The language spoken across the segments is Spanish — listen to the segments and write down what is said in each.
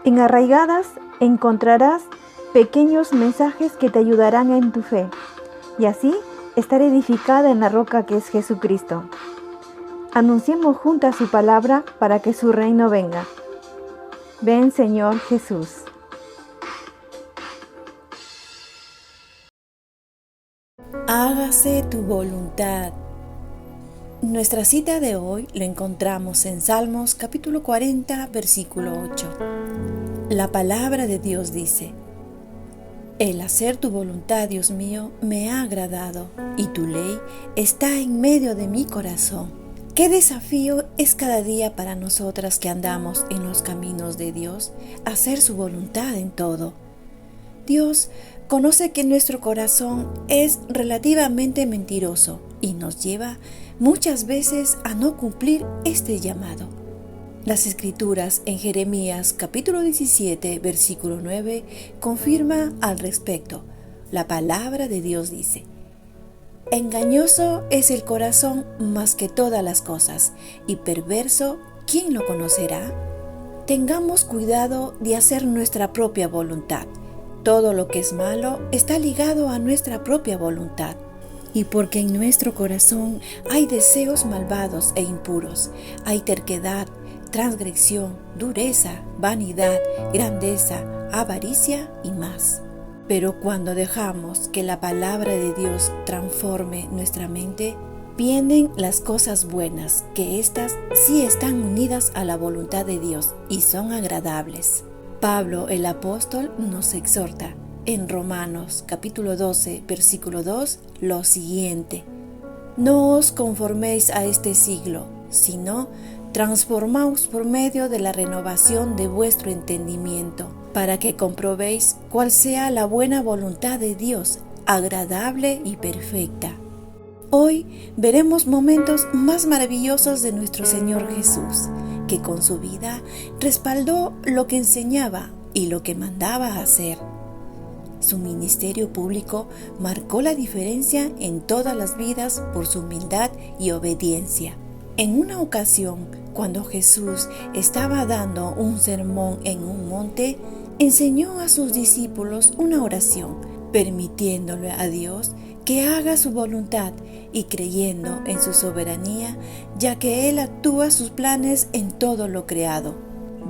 En Arraigadas encontrarás pequeños mensajes que te ayudarán en tu fe y así estar edificada en la roca que es Jesucristo. Anunciemos juntas su palabra para que su reino venga. Ven, Señor Jesús. Hágase tu voluntad. Nuestra cita de hoy lo encontramos en Salmos capítulo 40, versículo 8. La palabra de Dios dice: El hacer tu voluntad, Dios mío, me ha agradado, y tu ley está en medio de mi corazón. Qué desafío es cada día para nosotras que andamos en los caminos de Dios, hacer su voluntad en todo. Dios conoce que nuestro corazón es relativamente mentiroso y nos lleva muchas veces a no cumplir este llamado. Las Escrituras en Jeremías capítulo 17, versículo 9 confirma al respecto. La palabra de Dios dice: Engañoso es el corazón más que todas las cosas, y perverso, ¿quién lo conocerá? Tengamos cuidado de hacer nuestra propia voluntad. Todo lo que es malo está ligado a nuestra propia voluntad. Y porque en nuestro corazón hay deseos malvados e impuros, hay terquedad, transgresión, dureza, vanidad, grandeza, avaricia y más. Pero cuando dejamos que la palabra de Dios transforme nuestra mente, vienen las cosas buenas, que éstas sí están unidas a la voluntad de Dios y son agradables. Pablo el apóstol nos exhorta en Romanos capítulo 12, versículo 2, lo siguiente: No os conforméis a este siglo, sino transformaos por medio de la renovación de vuestro entendimiento, para que comprobéis cuál sea la buena voluntad de Dios, agradable y perfecta. Hoy veremos momentos más maravillosos de nuestro Señor Jesús, que con su vida respaldó lo que enseñaba y lo que mandaba hacer. Su ministerio público marcó la diferencia en todas las vidas por su humildad y obediencia. En una ocasión, cuando Jesús estaba dando un sermón en un monte, enseñó a sus discípulos una oración, permitiéndole a Dios que haga su voluntad y creyendo en su soberanía, ya que Él actúa sus planes en todo lo creado.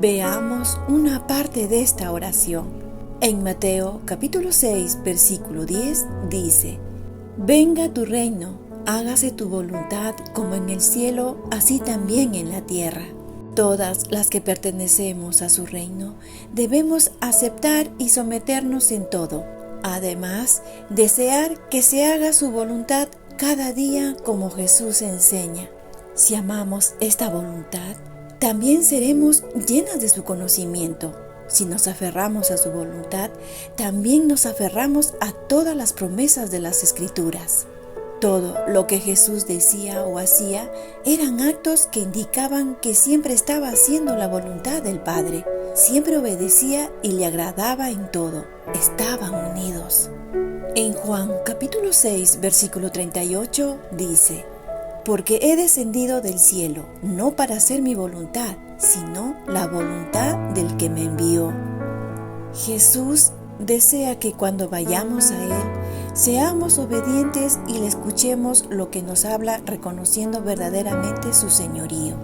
Veamos una parte de esta oración. En Mateo capítulo 6, versículo 10 dice: Venga tu reino, hágase tu voluntad como en el cielo, así también en la tierra. Todas las que pertenecemos a su reino debemos aceptar y someternos en todo. Además, desear que se haga su voluntad cada día como Jesús enseña. Si amamos esta voluntad, también seremos llenas de su conocimiento. Si nos aferramos a su voluntad, también nos aferramos a todas las promesas de las Escrituras. Todo lo que Jesús decía o hacía eran actos que indicaban que siempre estaba haciendo la voluntad del Padre. Siempre obedecía y le agradaba en todo. Estaban unidos. En Juan capítulo 6, versículo 38 dice: Porque he descendido del cielo, no para hacer mi voluntad, sino la voluntad del que me envió. Jesús desea que cuando vayamos a Él, seamos obedientes y le escuchemos lo que nos habla, reconociendo verdaderamente su señorío.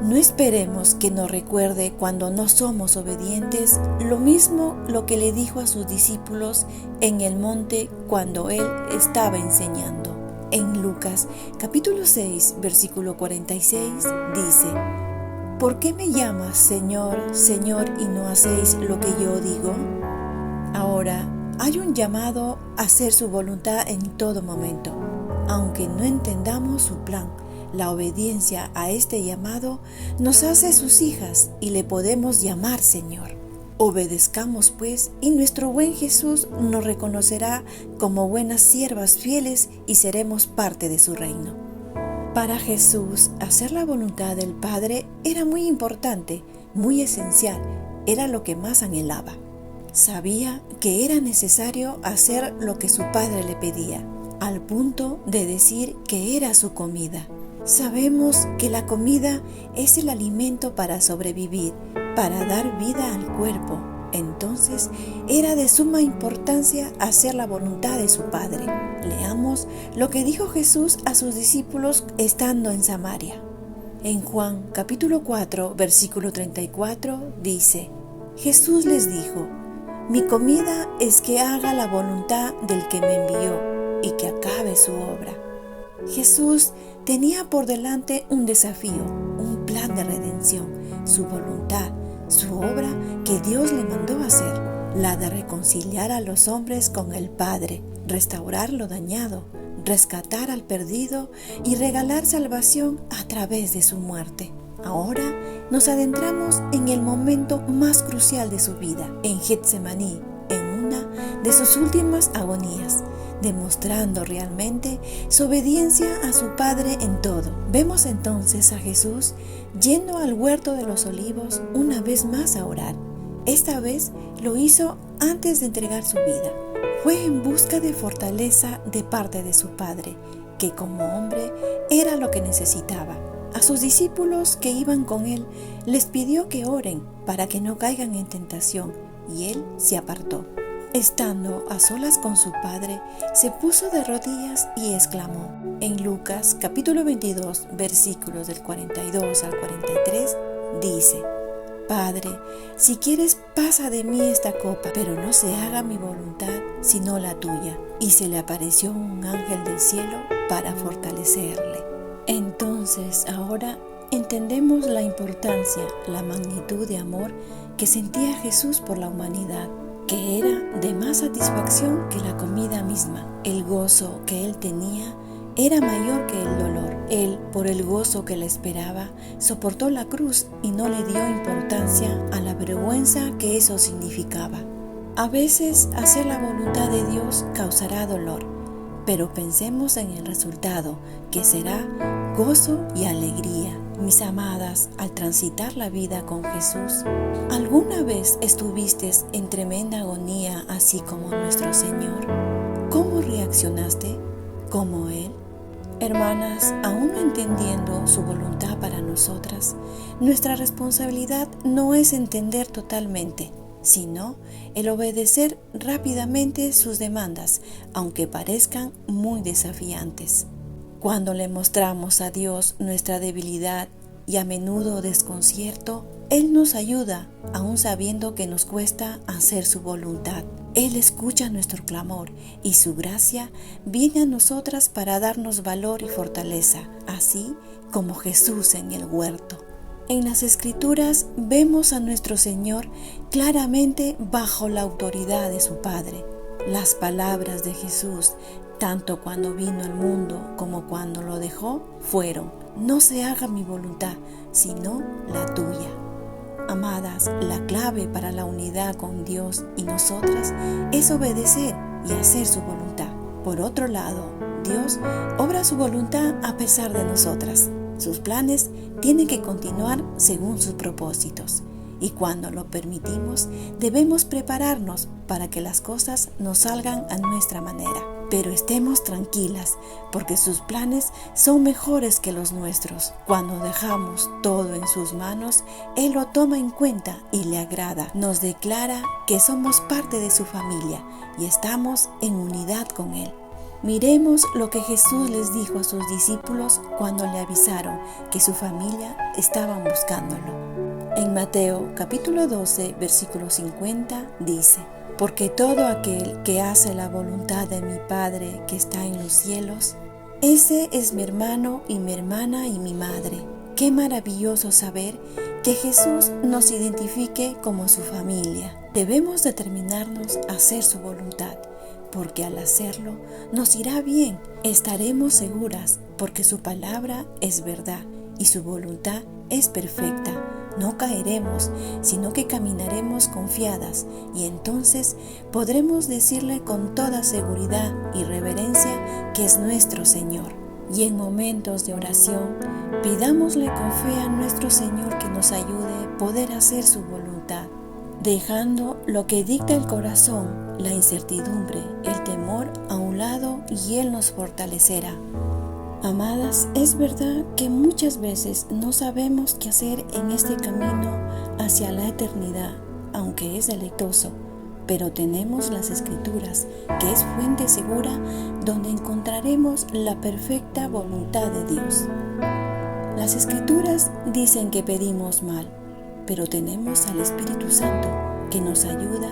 No esperemos que nos recuerde cuando no somos obedientes, lo mismo lo que le dijo a sus discípulos en el monte cuando Él estaba enseñando. En Lucas capítulo 6, versículo 46 dice: ¿Por qué me llamas Señor, Señor, y no hacéis lo que yo digo? Ahora, hay un llamado a hacer su voluntad en todo momento. Aunque no entendamos su plan, la obediencia a este llamado nos hace sus hijas y le podemos llamar Señor. Obedezcamos pues, y nuestro buen Jesús nos reconocerá como buenas siervas fieles y seremos parte de su reino. Para Jesús, hacer la voluntad del Padre era muy importante, muy esencial, era lo que más anhelaba. Sabía que era necesario hacer lo que su Padre le pedía, al punto de decir que era su comida. Sabemos que la comida es el alimento para sobrevivir, para dar vida al cuerpo. Entonces era de suma importancia hacer la voluntad de su Padre. Leamos lo que dijo Jesús a sus discípulos estando en Samaria. En Juan capítulo 4, versículo 34 dice: Jesús les dijo: Mi comida es que haga la voluntad del que me envió y que acabe su obra. Jesús tenía por delante un desafío, un plan de redención, su voluntad, su obra que Dios le mandó hacer, la de reconciliar a los hombres con el Padre, restaurar lo dañado, rescatar al perdido y regalar salvación a través de su muerte. Ahora nos adentramos en el momento más crucial de su vida, en Getsemaní, en una de sus últimas agonías, demostrando realmente su obediencia a su Padre en todo. Vemos entonces a Jesús yendo al huerto de los olivos una vez más a orar. Esta vez lo hizo antes de entregar su vida. Fue en busca de fortaleza de parte de su Padre, que como hombre era lo que necesitaba. A sus discípulos que iban con él les pidió que oren para que no caigan en tentación, y él se apartó. Estando a solas con su Padre, se puso de rodillas y exclamó. En Lucas capítulo 22, versículos del 42 al 43, dice: Padre, si quieres, pasa de mí esta copa, pero no se haga mi voluntad, sino la tuya. Y se le apareció un ángel del cielo para fortalecerle. Entonces, ahora entendemos la importancia, la magnitud de amor que sentía Jesús por la humanidad, que era de más satisfacción que la comida misma. El gozo que él tenía era mayor que el dolor. Él, por el gozo que le esperaba, soportó la cruz y no le dio importancia a la vergüenza que eso significaba. A veces hacer la voluntad de Dios causará dolor, pero pensemos en el resultado, que será gozo y alegría. Mis amadas, al transitar la vida con Jesús, ¿alguna vez estuviste en tremenda agonía así como nuestro Señor? ¿Cómo reaccionaste? ¿Como Él? Hermanas, aún no entendiendo su voluntad para nosotras, nuestra responsabilidad no es entender totalmente, sino el obedecer rápidamente sus demandas, aunque parezcan muy desafiantes. Cuando le mostramos a Dios nuestra debilidad y a menudo desconcierto, Él nos ayuda, aun sabiendo que nos cuesta hacer su voluntad. Él escucha nuestro clamor y su gracia viene a nosotras para darnos valor y fortaleza, así como Jesús en el huerto. En las Escrituras vemos a nuestro Señor claramente bajo la autoridad de su Padre. Las palabras de Jesús, tanto cuando vino al mundo como cuando lo dejó, fueron: no se haga mi voluntad, sino la tuya. Amadas, la clave para la unidad con Dios y nosotras es obedecer y hacer su voluntad. Por otro lado, Dios obra su voluntad a pesar de nosotras. Sus planes tienen que continuar según sus propósitos. Y cuando lo permitimos, debemos prepararnos para que las cosas nos salgan a nuestra manera. Pero estemos tranquilas, porque sus planes son mejores que los nuestros. Cuando dejamos todo en sus manos, Él lo toma en cuenta y le agrada. Nos declara que somos parte de su familia y estamos en unidad con Él. Miremos lo que Jesús les dijo a sus discípulos cuando le avisaron que su familia estaban buscándolo. En Mateo capítulo 12, versículo 50 dice: porque todo aquel que hace la voluntad de mi Padre que está en los cielos, ese es mi hermano y mi hermana y mi madre. Qué maravilloso saber que Jesús nos identifique como su familia. Debemos determinarnos a hacer su voluntad, porque al hacerlo nos irá bien. Estaremos seguras porque su palabra es verdad y su voluntad es perfecta. No caeremos, sino que caminaremos confiadas y entonces podremos decirle con toda seguridad y reverencia que es nuestro Señor. Y en momentos de oración, pidámosle con fe a nuestro Señor que nos ayude a poder hacer su voluntad, dejando lo que dicta el corazón, la incertidumbre, el temor a un lado, y Él nos fortalecerá. Amadas, es verdad que muchas veces no sabemos qué hacer en este camino hacia la eternidad, aunque es deleitoso, pero tenemos las Escrituras, que es fuente segura donde encontraremos la perfecta voluntad de Dios. Las Escrituras dicen que pedimos mal, pero tenemos al Espíritu Santo que nos ayuda,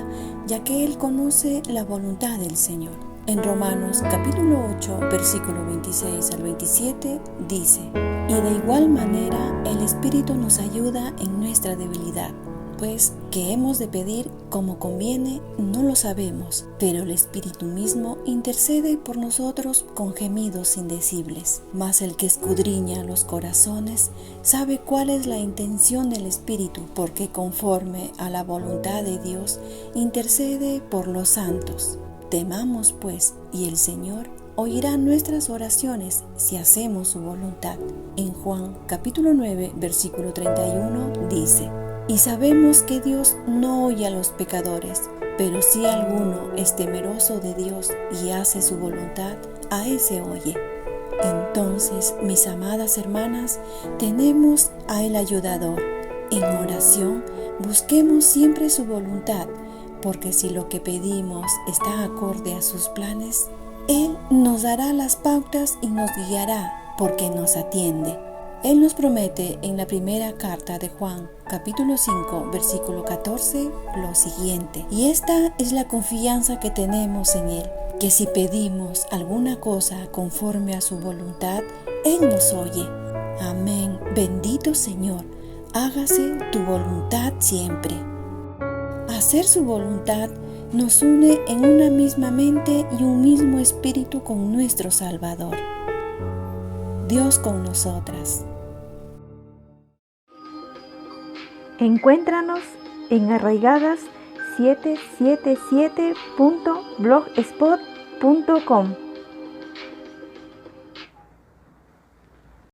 ya que Él conoce la voluntad del Señor. En Romanos capítulo 8, versículo 26 al 27 dice: y de igual manera el Espíritu nos ayuda en nuestra debilidad, pues que hemos de pedir como conviene no lo sabemos, pero el Espíritu mismo intercede por nosotros con gemidos indecibles. Mas el que escudriña los corazones sabe cuál es la intención del Espíritu, porque conforme a la voluntad de Dios intercede por los santos. Temamos pues, y el Señor oirá nuestras oraciones si hacemos su voluntad. En Juan capítulo 9, versículo 31 dice: y sabemos que Dios no oye a los pecadores, pero si alguno es temeroso de Dios y hace su voluntad, a ese oye. Entonces, mis amadas hermanas, tenemos a el ayudador. En oración, busquemos siempre su voluntad, porque si lo que pedimos está acorde a sus planes, Él nos dará las pautas y nos guiará, porque nos atiende. Él nos promete en la primera carta de Juan, capítulo 5, versículo 14, lo siguiente: y esta es la confianza que tenemos en Él, que si pedimos alguna cosa conforme a su voluntad, Él nos oye. Amén. Bendito Señor, hágase tu voluntad siempre. Hacer su voluntad nos une en una misma mente y un mismo espíritu con nuestro Salvador. Dios con nosotras. Encuéntranos en arraigadas777.blogspot.com.